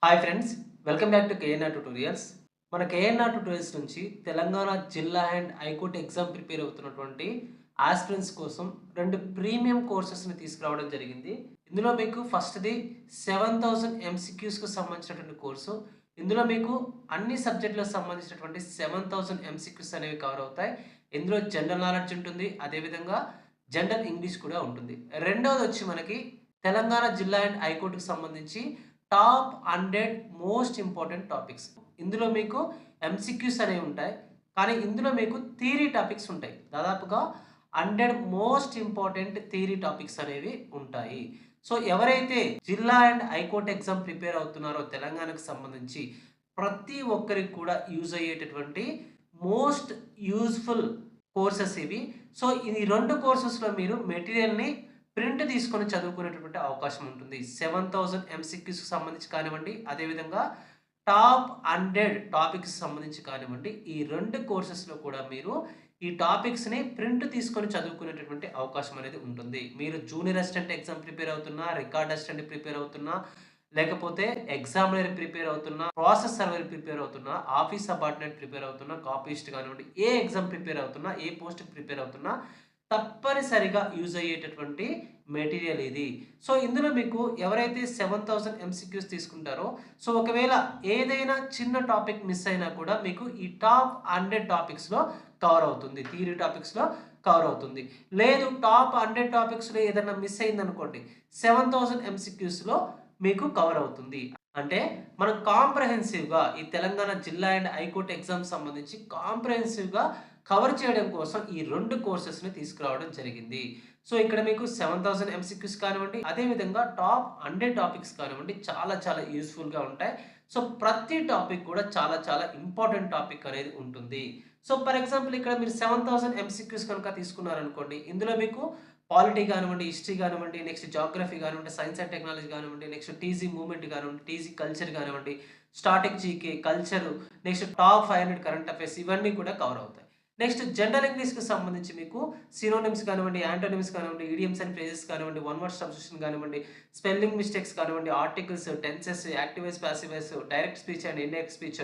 Hi friends, welcome back to KNR tutorials. మన KNR tutorials నుంచి తెలంగాణ జిల్లా అండ్ హైకోర్టు ఎగ్జామ్ ప్రిపేర్ అవుతున్నటువంటి aspirants కోసం 2 ప్రీమియం కోర్సెస్‌ని తీసుకురావడం జరిగింది. ఇందులో మీకు ఫస్ట్‌ది 7000 ఎంసీక్యూస్‌కి సంబంధించినటువంటి కోర్సు. ఇందులో మీకు అన్ని సబ్జెక్టులకు సంబంధించినటువంటి 7000 ఎంసీక్యూస్ అనేవి కవర్ అవుతాయి. ఇందులో జనరల్ నాలెడ్జ్ ఉంటుంది. అదేవిధంగా జనరల్ ఇంగ్లీష్ కూడా ఉంటుంది. రెండోదొచ్చి మనకి తెలంగాణ జిల్లా అండ్ హైకోర్టుకి సంబంధించి టాప్ 100 మోస్ట్ ఇంపార్టెంట్ టాపిక్స్. ఇందులో మీకు ఎంసీక్యూస్ అనేవి ఉంటాయి. కానీ ఇందులో మీకు థియరీ టాపిక్స్ ఉంటాయి. దాదాపుగా 100 మోస్ట్ ఇంపార్టెంట్ థియరీ టాపిక్స్ అనేవి ఉంటాయి. సో, ఎవరైతే జిల్లా అండ్ హైకోర్ట్ ఎగ్జామ్ ప్రిపేర్ అవుతున్నారో తెలంగాణకు సంబంధించి ప్రతి ఒక్కరికి కూడా యూజ్ అయ్యేటటువంటి మోస్ట్ యూజ్‌ఫుల్ కోర్సెస్ ఇవి. సో, ఈ 2 కోర్సెస్‌లో మీరు మెటీరియల్‌ని ప్రింట్ తీసుకొని చదువుకునేటటువంటి అవకాశం ఉంటుంది. 7000 ఎంసీక్యూస్‌కి సంబంధించి కానివ్వండి, అదేవిధంగా టాప్ 100 టాపిక్స్ సంబంధించి కానివ్వండి, ఈ 2 కోర్సెస్‌లో కూడా మీరు ఈ టాపిక్స్‌ని ప్రింట్ తీసుకొని చదువుకునేటటువంటి అవకాశం అనేది ఉంటుంది. మీరు జూనియర్ అసిస్టెంట్ ఎగ్జామ్ ప్రిపేర్ అవుతున్నా, రికార్డ్ అసిస్టెంట్ ప్రిపేర్ అవుతున్నా, లేకపోతే ఎగ్జామినర్ ప్రిపేర్ అవుతున్నా, ప్రాసెస్ సర్వర్ ప్రిపేర్ అవుతున్నా, ఆఫీస్ సబార్డినేట్ ప్రిపేర్ అవుతున్నా, కాపీయిస్ట్ కానివ్వండి, ఏ ఎగ్జామ్ ప్రిపేర్ అవుతున్నా, ఏ పోస్ట్‌కి ప్రిపేర్ అవుతున్నా తప్పనిసరిగా యూజ్ అయ్యేటటువంటి మెటీరియల్ ఇది. సో, ఇందులో మీకు ఎవరైతే 7000 ఎంసీక్యూస్ తీసుకుంటారో, సో, ఒకవేళ ఏదైనా చిన్న టాపిక్ మిస్ అయినా కూడా మీకు ఈ టాప్ 100 టాపిక్స్‌లో కవర్ అవుతుంది. థియరీ టాపిక్స్‌లో కవర్ అవుతుంది. లేదు, టాప్ 100 టాపిక్స్‌లో ఏదైనా మిస్ అయిందనుకోండి, 7000 ఎంసీక్యూస్‌లో మీకు కవర్ అవుతుంది. అంటే మనం కాంప్రహెన్సివ్‌గా ఈ తెలంగాణ జిల్లా అండ్ హైకోర్ట్ ఎగ్జామ్స్ సంబంధించి కాంప్రహెన్సివ్‌గా కవర్ చేయడం కోసం ఈ 2 కోర్సెస్‌ని తీసుకురావడం జరిగింది. సో, ఇక్కడ మీకు 7000 ఎంసీక్యూస్ కానివ్వండి, అదే విధంగా టాప్ 100 టాపిక్స్ కానివ్వండి, చాలా చాలా యూజ్‌ఫుల్‌గా ఉంటాయి. సో, ప్రతి టాపిక్ కూడా చాలా చాలా ఇంపార్టెంట్ టాపిక్ అనేది ఉంటుంది. సో, ఫర్ ఎగ్జాంపుల్ ఇక్కడ మీరు 7000 ఎంసీక్యూస్ కనుక తీసుకున్నారనుకోండి, ఇందులో మీకు పాలిటీ కానివ్వండి, హిస్టరీ కానివ్వండి, నెక్స్ట్ జియోగ్రఫీ కానివ్వండి, సైన్స్ అండ్ టెక్నాలజీ కానివ్వండి, నెక్స్ట్ టీజీ మూవ్‌మెంట్ కానివ్వండి, టీజీ కల్చర్ కానివ్వండి, static GK, culture, next top 500 current affairs ఇవన్నీ కూడా కవర్ అవుతాయి. నెక్స్ట్ జనరల్ ఇంగ్లీష్‌కి సంబంధించి మీకు సినోనిమ్స్ కానివ్వండి, యాంటోనిమ్స్ కానివ్వండి, ఇడియమ్స్ అండ్ ఫ్రేజెస్ కానివ్వండి, వన్ వర్డ్ సబ్స్టిట్యూషన్ కానివ్వండి, స్పెల్లింగ్ మిస్టేక్స్ కానివ్వండి, articles, tenses, active voice, passive voice, direct speech and indirect speech,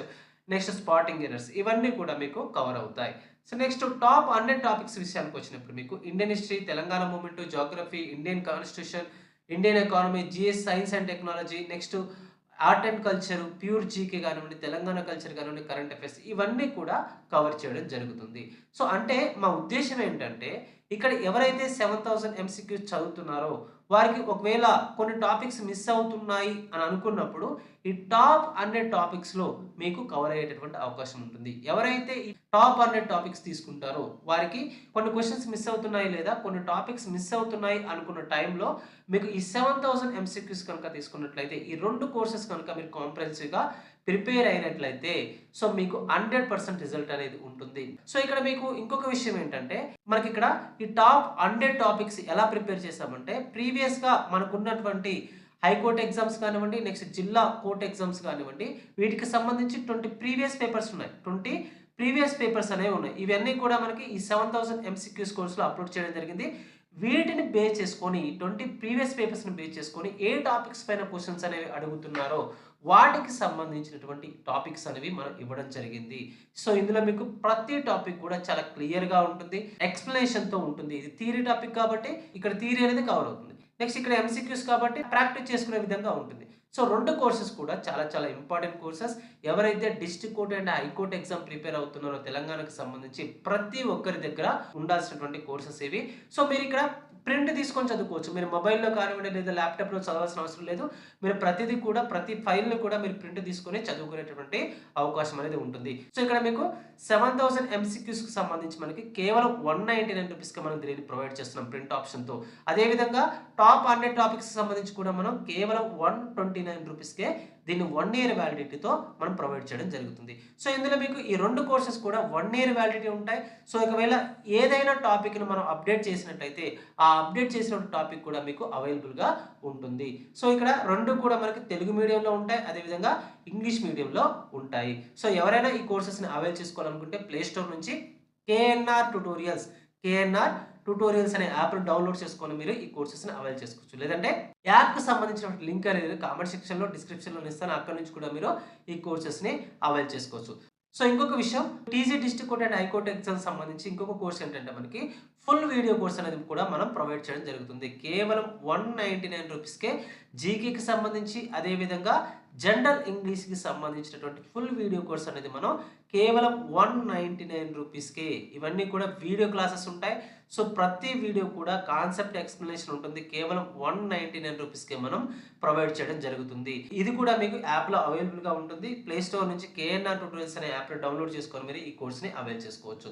next spotting errors ఇవన్నీ కూడా మీకు కవర్ అవుతాయి. సో, నెక్స్ట్ టాప్ 100 టాపిక్స్ విషయానికొచ్చినప్పుడు మీకు Indian history, Telangana movement, Geography, Indian constitution, Indian economy, GS, science and technology, next art and culture, pure GK కానివ్వండి, Telangana culture కానివ్వండి, current affairs ఇవన్నీ కూడా cover చేయడం జరుగుతుంది. సో, అంటే మా ఉద్దేశ్యం ఏంటంటే, ఇక్కడ ఎవరైతే 7000 ఎంసీక్యూస్ చదువుతున్నారో, వారికి ఒకవేళ కొన్ని టాపిక్స్ మిస్ అవుతున్నాయి అని అనుకున్నప్పుడు, ఈ టాప్ 100 టాపిక్స్‌లో మీకు కవర్ అయ్యేటటువంటి అవకాశం ఉంటుంది. ఎవరైతే ఈ టాప్ 100 టాపిక్స్ తీసుకుంటారో, వారికి కొన్ని క్వెషన్స్ మిస్ అవుతున్నాయి లేదా కొన్ని టాపిక్స్ మిస్ అవుతున్నాయి అనుకున్న టైంలో మీకు ఈ 7000 ఎంసీక్యూస్ కనుక తీసుకున్నట్లయితే, ఈ 2 కోర్సెస్ కనుక మీరు కాంప్రహెన్సివ్‌గా ప్రిపేర్ అయినట్లయితే, సో, మీకు 100% రిజల్ట్ అనేది ఉంటుంది. సో, ఇక్కడ మీకు ఇంకొక విషయం ఏంటంటే, మనకిక్కడ ఈ టాప్ 100 టాపిక్స్ ఎలా ప్రిపేర్ చేసామంటే, ప్రీవియస్‌గా మనకున్నటువంటి హైకోర్ట్ ఎగ్జామ్స్ కానివ్వండి, నెక్స్ట్ జిల్లా కోర్ట్ ఎగ్జామ్స్ కానివ్వండి, వీటికి సంబంధించి 20 ప్రీవియస్ పేపర్స్ ఉన్నాయి. 20 ప్రీవియస్ పేపర్స్ అనేవి ఉన్నాయి. ఇవన్నీ కూడా మనకి ఈ 7000 ఎంసీక్యూస్ కోర్స్‌లో అప్‌లోడ్ చేయడం జరిగింది. వీటిని బేస్ చేసుకొని 20 ప్రీవియస్ పేపర్స్‌ని బేస్ చేసుకొని ఏ టాపిక్స్ పైన క్వెషన్స్ అనేవి అడుగుతున్నారో వాటికి సంబంధించినటువంటి టాపిక్స్ అనేవి మనం ఇవ్వడం జరిగింది. సో, ఇందులో మీకు ప్రతి టాపిక్ కూడా చాలా క్లియర్‌గా ఉంటుంది. ఎక్స్‌ప్లనేషన్‌తో ఉంటుంది. ఇది థియరీ టాపిక్ కాబట్టి ఇక్కడ థియరీ అనేది కవర్ అవుతుంది. నెక్స్ట్ ఇక్కడ ఎంసీక్యూస్ కాబట్టి ప్రాక్టీస్ చేసుకునే విధంగా ఉంటుంది. సో, 2 కోర్సెస్ కూడా చాలా చాలా ఇంపార్టెంట్ కోర్సెస్. ఎవరైతే district court and high court exam prepare అవుతున్నారో తెలంగాణకు సంబంధించి ప్రతి ఒక్కరి దగ్గర ఉండాల్సినటువంటి కోర్సెస్ ఇవి. సో, మీరిక్కడ ప్రింట్ తీసుకొని చదువుకోవచ్చు. మీరు మొబైల్‌లో కానివ్వండి లేదా ల్యాప్‌టాప్‌లో చదవాల్సిన అవసరం లేదు. మీరు ప్రతిది కూడా ప్రతి ఫైల్‌ని కూడా మీరు ప్రింట్ తీసుకొని చదువుకునేటటువంటి అవకాశం అనేది ఉంటుంది. సో, ఇక్కడ మీకు 7000 ఎంసీక్యూస్‌కి సంబంధించి మనకి కేవలం రూ. 199కి మనం దీనిని ప్రొవైడ్ చేస్తున్నాం ప్రింట్ ఆప్షన్‌తో. అదే విధంగా టాప్ 100 టాపిక్స్‌కి సంబంధించి కూడా మనం కేవలం రూ. 129కే దీన్ని 1 ఇయర్ వ్యాలిడిటీతో మనం ప్రొవైడ్ చేయడం జరుగుతుంది. సో, ఇందులో మీకు ఈ 2 కోర్సెస్ కూడా 1 ఇయర్ వ్యాలిడిటీ ఉంటాయి. సో, ఒకవేళ ఏదైనా టాపిక్‌ని మనం అప్‌డేట్ చేసినట్లయితే, ఆ అప్‌డేట్ చేసిన టాపిక్ కూడా మీకు అవైలబుల్‌గా ఉంటుంది. సో, ఇక్కడ 2 కూడా మనకి తెలుగు మీడియంలో ఉంటాయి. అదే విధంగా ఇంగ్లీష్ మీడియంలో ఉంటాయి. సో, ఎవరైనా ఈ కోర్సెస్‌ని అవైల్ చేసుకోవాలనుకుంటే ప్లే స్టోర్ నుంచి కేఎన్ఆర్ ట్యుటోరియల్స్, కేఎన్ఆర్ ట్యుటోరియల్స్ అనే యాప్‌ని డౌన్‌లోడ్ చేసుకొని మీరు ఈ కోర్సెస్‌ని అవైల్ చేసుకోవచ్చు. లేదంటే యాప్‌కి సంబంధించిన లింక్ అనేది కామెంట్ సెక్షన్‌లో, డిస్క్రిప్షన్‌లో ఇస్తాను. అక్కడి నుంచి కూడా మీరు ఈ కోర్సెస్‌ని అవైల్ చేసుకోవచ్చు. సో, ఇంకొక విషయం TG district court and high court exams సంబంధించి ఇంకొక కోర్స్ ఏంటంటే మనకి ఫుల్ వీడియో కోర్స్ అనేది కూడా మనం ప్రొవైడ్ చేయడం జరుగుతుంది. కేవలం ₹199కే జీకేకి సంబంధించి అదే విధంగా జనరల్ ఇంగ్లీష్‌కి సంబంధించినటువంటి ఫుల్ వీడియో కోర్స్ అనేది మనం కేవలం ₹199కే ఇవన్నీ కూడా వీడియో క్లాసెస్ ఉంటాయి. సో, ప్రతి వీడియో కూడా కాన్సెప్ట్ ఎక్స్‌ప్లనేషన్ ఉంటుంది. కేవలం ₹199కే మనం ప్రొవైడ్ చేయడం జరుగుతుంది. ఇది కూడా మీకు యాప్‌లో అవైలబుల్‌గా ఉంటుంది. ప్లే స్టోర్ నుంచి కేఎన్ఆర్ ట్యుటోరియల్స్ అనే యాప్‌ని డౌన్‌లోడ్ చేసుకొని మీరు ఈ కోర్స్‌ని అవైల్ చేసుకోవచ్చు.